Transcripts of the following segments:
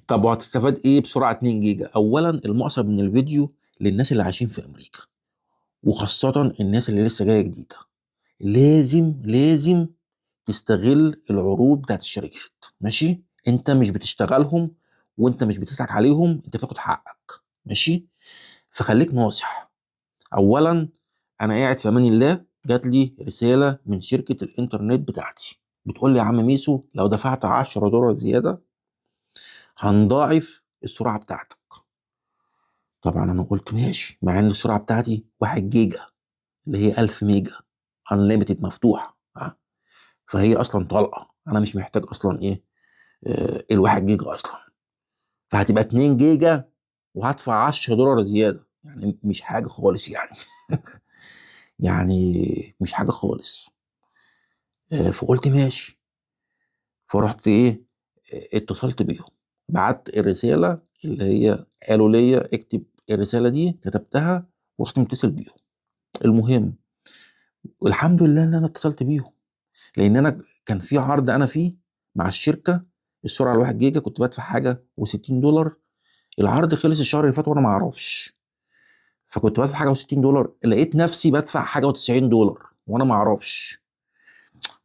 طب وهتستفاد ايه بسرعه 2 جيجا؟ اولا المقصد من الفيديو للناس اللي عايشين في امريكا، وخاصه الناس اللي لسه جايه جديده، لازم تستغل العروض بتاعت الشركات. ماشي، انت مش بتشتغلهم وانت مش بتضحك عليهم، انت بتاخد حقك. ماشي، فخليك ناصح. اولا انا قاعد في امان الله، جات لي رساله من شركه الانترنت بتاعتي بتقول لي يا عم ميسو لو دفعت $10 زياده هنضاعف السرعه بتاعتك. طبعا انا قلت ماشي، مع ان السرعه بتاعتي 1 جيجا اللي هي 1000 ميجا انليمتد مفتوحه، فهي اصلا طلقه، انا مش محتاج اصلا ايه الواحد جيجا اصلا، فهتبقى 2 جيجا وهدفع $10 زياده، يعني مش حاجه خالص يعني. يعني مش حاجه خالص. فقلت ماشي، فرحت ايه، اتصلت بيهم، بعت الرساله اللي هي قالوا لي اكتب الرساله دي، كتبتها ورحت متصل بيهم. المهم والحمد لله ان انا اتصلت بيهم، لان انا كان في عرض انا فيه مع الشركه، السرعه الواحد جيجا كنت بدفع حاجه و60 دولار، العرض خلص الشهر اللي فات وانا ما اعرفش، فكنت بدفع حاجه و60 دولار، لقيت نفسي بدفع حاجه و90 دولار وانا ما اعرفش.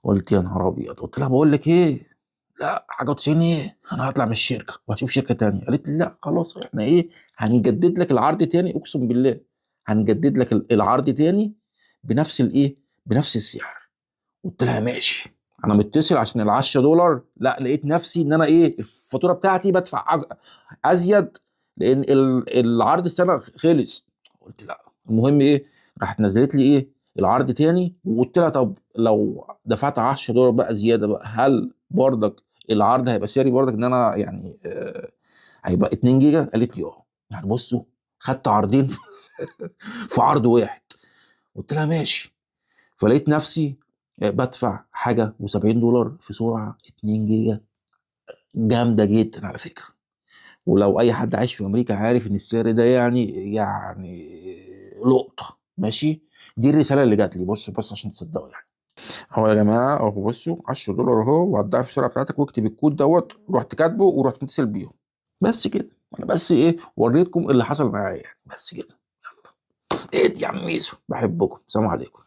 قلت يا نهار ابيض، قلت لها بقول لك ايه، لا حاجه و90 ايه، انا هطلع من الشركه وهشوف شركه تانية. قالت لي لا خلاص احنا ايه، هنجدد لك العرض تاني، اقسم بالله هنجدد لك العرض تاني بنفس الايه، بنفس السعر. قلت لها ماشي. انا متصل عشان ال $10، لا لقيت نفسي ان انا ايه، الفاتوره بتاعتي بدفع ازيد، لان العرض السنه خلص. قلت لا، المهم ايه، راحت نزلت لي ايه العرض تاني، وقلت لها طب لو دفعت $10 بقى زياده بقى، هل برضك العرض هيبقى سعري برضك ان انا يعني هيبقى 2 جيجا؟ قالت لي اه. يعني بصوا، خدت عرضين في عرض واحد. قلت لها ماشي. فلقيت نفسي بدفع حاجه و70 دولار في سرعه 2 جيجا، جامده جدا على فكره. ولو اي حد عايش في امريكا عارف ان السعر ده يعني لقطه. ماشي، دي الرساله اللي جات لي، بص بص عشان تصدقوا يعني. اهو يا جماعه، اهو بصوا $10 اهو، وهتضاعف السرعه بتاعتك، واكتب الكود دوت، رحت كاتبه ورحت متصل بيهم. بس كده، انا بس ايه وريتكم اللي حصل معايا يعني، بس كده. ايه يا عم ميسو، بحبكم، سلام عليكم.